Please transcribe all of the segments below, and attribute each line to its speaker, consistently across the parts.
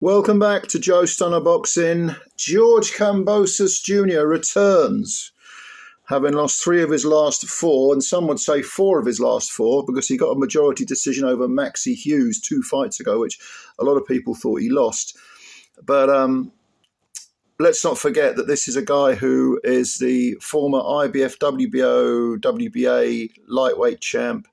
Speaker 1: Welcome back to Joe Stunner Boxing. George KAMBOSOS Jr. returns, having lost 3 of his last 4, and some would say 4 of his last 4, because he got a majority decision over Maxie Hughes 2 fights ago, which a lot of people thought he lost. But let's not forget that this is a guy who is the former IBF, WBO, WBA lightweight champ.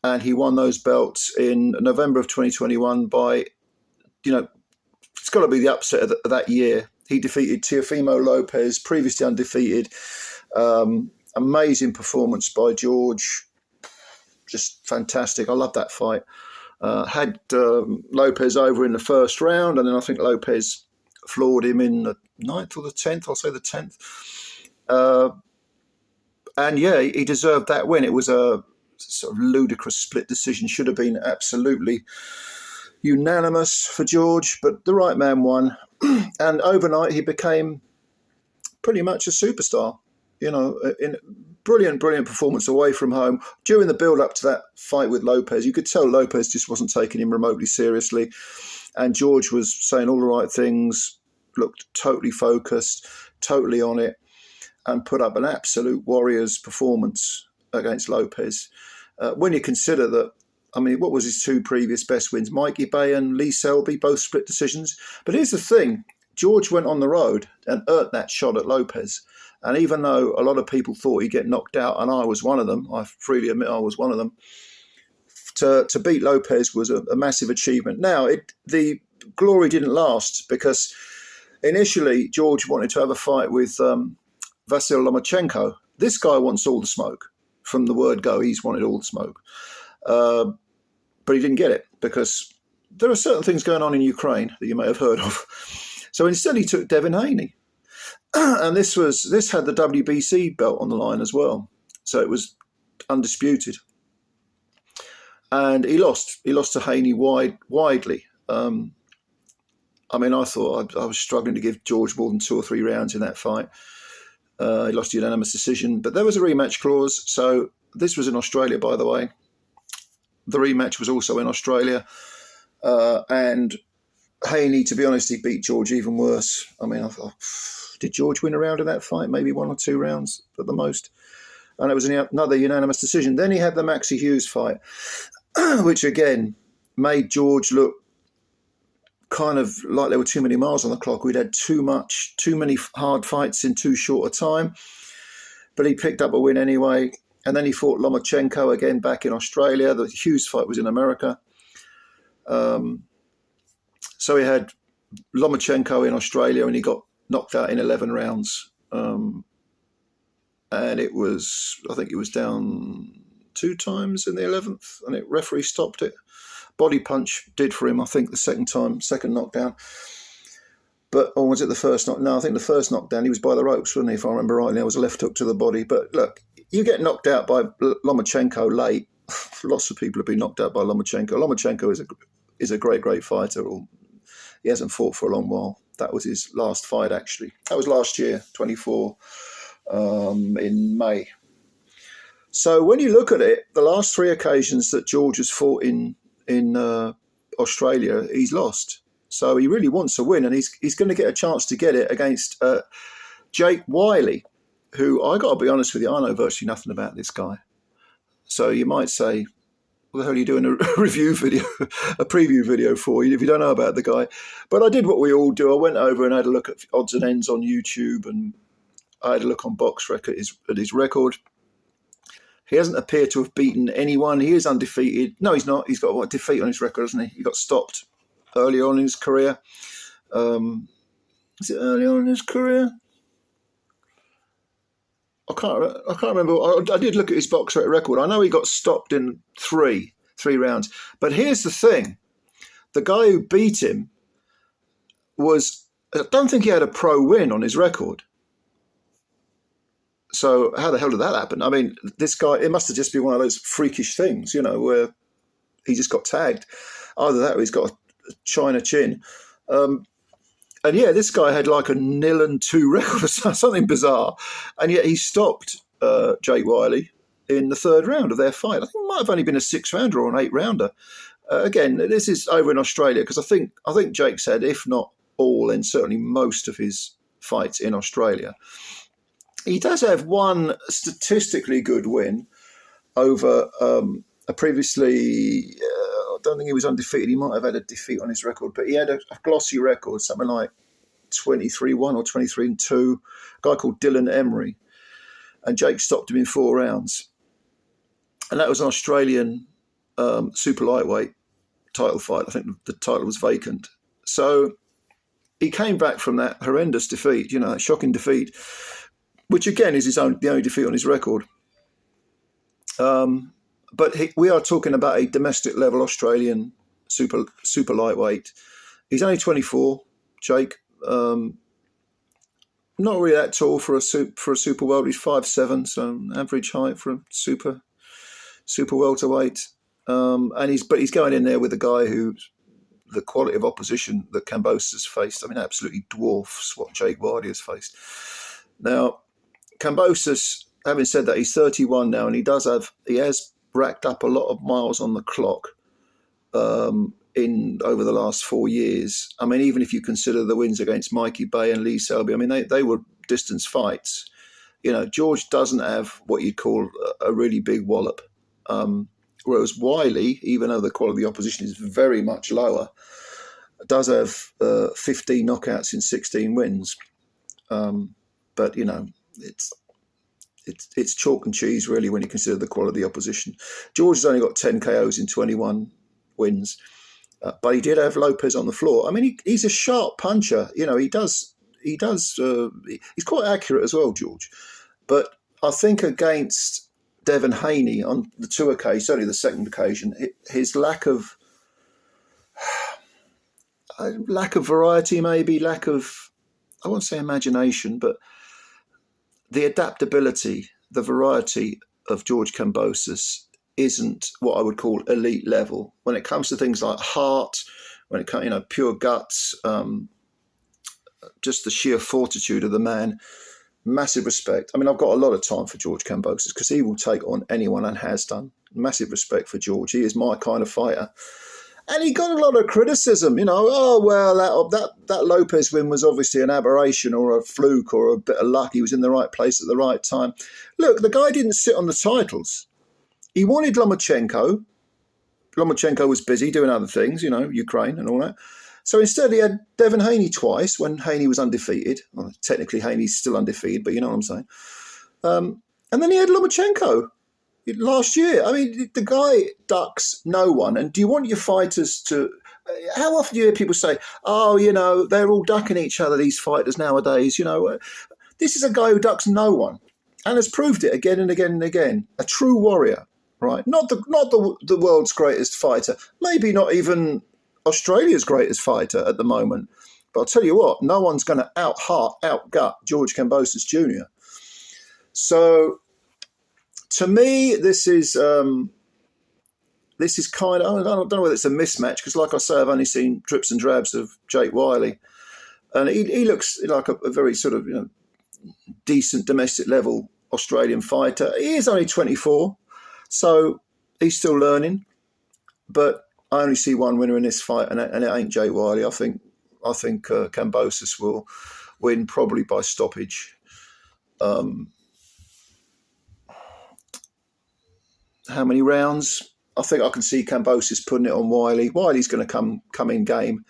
Speaker 1: And he won those belts in November of 2021 by, it's got to be the upset of that year. He defeated Teofimo Lopez, previously undefeated. Amazing performance by George. Just fantastic. I love that fight. Had Lopez over in the first round, and then I think Lopez floored him in the 9th or the 10th. I'll say the 10th. And yeah, he deserved that win. It was a sort of ludicrous split decision. Should have been absolutely unanimous for George, but the right man won. And overnight he became pretty much a superstar. In brilliant performance away from home. During the build up to that fight with Lopez, you could tell Lopez just wasn't taking him remotely seriously, and George was saying all the right things, looked totally focused, totally on it, and put up an absolute warrior's performance against Lopez. When you consider that, what was his 2 previous best wins? Mikey Bay and Lee Selby, both split decisions. But here's the thing. George went on the road and earned that shot at Lopez. And even though a lot of people thought he'd get knocked out, and I was one of them, I freely admit I was one of them, to beat Lopez was a massive achievement. Now, the glory didn't last, because initially George wanted to have a fight with Vasyl Lomachenko. This guy wants all the smoke. From the word go, he's wanted all the smoke. But he didn't get it, because there are certain things going on in Ukraine that you may have heard of. So instead he took Devin Haney. And this had the WBC belt on the line as well. So it was undisputed. And he lost. He lost to Haney widely. I thought I was struggling to give George more than 2 or 3 rounds in that fight. He lost a unanimous decision, but there was a rematch clause. So this was in Australia, by the way. The rematch was also in Australia. And Haney, to be honest, he beat George even worse. I thought, did George win a round in that fight? Maybe 1 or 2 rounds at the most. And it was another unanimous decision. Then he had the Maxie Hughes fight, which again made George look kind of like there were too many miles on the clock. We'd had too many hard fights in too short a time. But he picked up a win anyway. And then he fought Lomachenko again back in Australia. The Hughes fight was in America. So he had Lomachenko in Australia, and he got knocked out in 11 rounds. And I think it was down 2 times in the 11th, and the referee stopped it. Body punch did for him, I think, the second knockdown. Or was it the first knockdown? No, I think the first knockdown, he was by the ropes, wasn't he, if I remember rightly? It was a left hook to the body. But look, you get knocked out by Lomachenko late. Lots of people have been knocked out by Lomachenko. Lomachenko is a great fighter. He hasn't fought for a long while. That was his last fight, actually. That was last year, 24, in May. So when you look at it, the last 3 occasions that George has fought in Australia, he's lost. So he really wants a win, and he's going to get a chance to get it against Jake Wyllie, who, I got to be honest with you, I know virtually nothing about this guy. So you might say, what the hell are you doing a review video, a preview video for you if you don't know about the guy? But I did what we all do. I went over and had a look at odds and ends on YouTube, and I had a look on Box Rec at his record. He hasn't appeared to have beaten anyone. He is undefeated. No, he's not. He's got a defeat on his record, hasn't he? He got stopped early on in his career. Is it early on in his career? I can't remember. I did look at his Box Rec record. I know he got stopped in three rounds. But here's the thing. The guy who beat him I don't think he had a pro win on his record. So how the hell did that happen? This guy, it must have just been one of those freakish things, where he just got tagged. Either that or he's got a China chin. And yeah, this guy had like a 0-2 record or something bizarre. And yet he stopped Jake Wyllie in the 3rd round of their fight. I think it might have only been a 6-rounder or an 8-rounder. Again, this is over in Australia because I think Jake's had, if not all, then certainly most of his fights in Australia. He does have one statistically good win over a previously. I don't think he was undefeated. He might have had a defeat on his record, but he had a glossy record, something like 23-1 or 23-2. A guy called Dylan Emery, and Jake stopped him in 4 rounds, and that was an Australian super lightweight title fight. I think the title was vacant. So he came back from that horrendous defeat, that shocking defeat, which again is the only defeat on his record. But we are talking about a domestic level Australian super lightweight. He's only 24, Jake. Not really that tall for a super world. He's 5'7", so average height for a super welterweight. But he's going in there with a guy who, the quality of opposition that Kambosos faced, absolutely dwarfs what Jake Wyllie has faced. Now, Kambosos, having said that, he's 31 now, and he has racked up a lot of miles on the clock in over the last 4 years. Even if you consider the wins against Mikey Bay and Lee Selby, they were distance fights. George doesn't have what you'd call a really big wallop. Whereas Wyllie, even though the quality of the opposition is very much lower, does have 15 knockouts in 16 wins. But it's chalk and cheese really when you consider the quality of the opposition. George has only got 10 KOs in 21 wins, but he did have Lopez on the floor. He's a sharp puncher. He's quite accurate as well, George. But I think against Devin Haney on the 2 occasions, certainly the second occasion, his lack of variety, maybe lack of, I won't say imagination, but the adaptability, the variety of George Kambosos isn't what I would call elite level. When it comes to things like heart, when it comes, pure guts, just the sheer fortitude of the man, massive respect. I've got a lot of time for George Kambosos because he will take on anyone and has done. Massive respect for George. He is my kind of fighter. And he got a lot of criticism, that Lopez win was obviously an aberration or a fluke or a bit of luck. He was in the right place at the right time. Look, the guy didn't sit on the titles. He wanted Lomachenko. Lomachenko was busy doing other things, Ukraine and all that. So instead he had Devin Haney twice when Haney was undefeated. Well, technically Haney's still undefeated, but you know what I'm saying. And then he had Lomachenko last year. The guy ducks no one. And do you want your fighters to... How often do you hear people say, they're all ducking each other, these fighters nowadays. This is a guy who ducks no one and has proved it again and again and again. A true warrior, right? Not the world's greatest fighter. Maybe not even Australia's greatest fighter at the moment. But I'll tell you what, no one's going to outgut George Kambosos Jr. So... to me, this is kind of, I don't know whether it's a mismatch, because like I say, I've only seen drips and drabs of Jake Wyllie. And he looks like a very sort of, decent domestic level Australian fighter. He is only 24, so he's still learning. But I only see one winner in this fight, and it ain't Jake Wyllie. I think Kambosos will win, probably by stoppage. How many rounds? I think I can see Kambosos putting it on Wyllie. Wylie's going to come in game,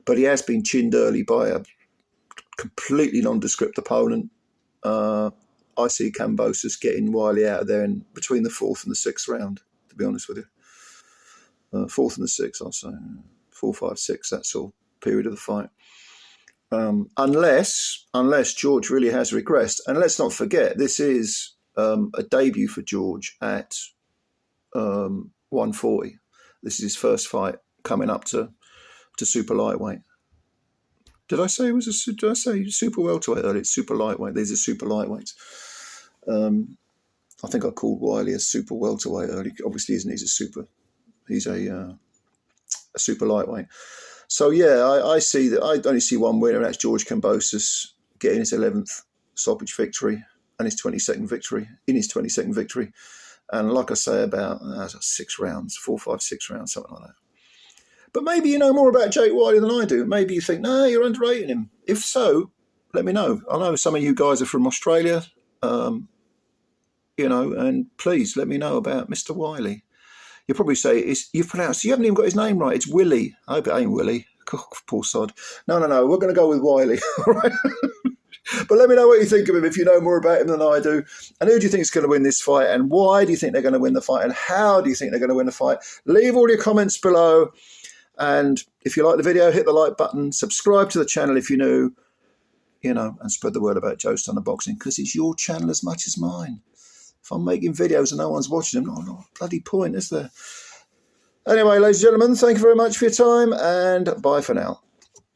Speaker 1: but he has been chinned early by a completely nondescript opponent. I see Kambosos getting Wyllie out of there in between the 4th and the 6th round, to be honest with you. 4th and the 6th, I'll say. 4, 5, 6, that sort of period of the fight. Unless George really has regressed. And let's not forget, this is a debut for George at 140. This is his first fight coming up to super lightweight. Did I say super welterweight earlier? It's super lightweight. These are super lightweights. I think I called Wyllie a super welterweight earlier. Obviously, isn't he? He's a super lightweight. So yeah, I see that. I only see one winner, and that's George Kambosos getting his 11th stoppage victory and his 22nd victory. And like I say, about 6 rounds, 4, 5, 6 rounds, something like that. But maybe you know more about Jake Wyllie than I do. Maybe you think, no, you're underrating him. If so, let me know. I know some of you guys are from Australia, and please let me know about Mr. Wyllie. You'll probably say, you haven't even got his name right. It's Wyllie. I hope it ain't Willie. Oh, poor sod. No. We're going to go with Wyllie. All right. But let me know what you think of him if you know more about him than I do. And who do you think is going to win this fight? And why do you think they're going to win the fight? And how do you think they're going to win the fight? Leave all your comments below. And if you like the video, hit the like button. Subscribe to the channel if you're new. And spread the word about Joe Stunner Boxing, because it's your channel as much as mine. If I'm making videos and no one's watching them, no bloody point, is there? Anyway, ladies and gentlemen, thank you very much for your time, and bye for now.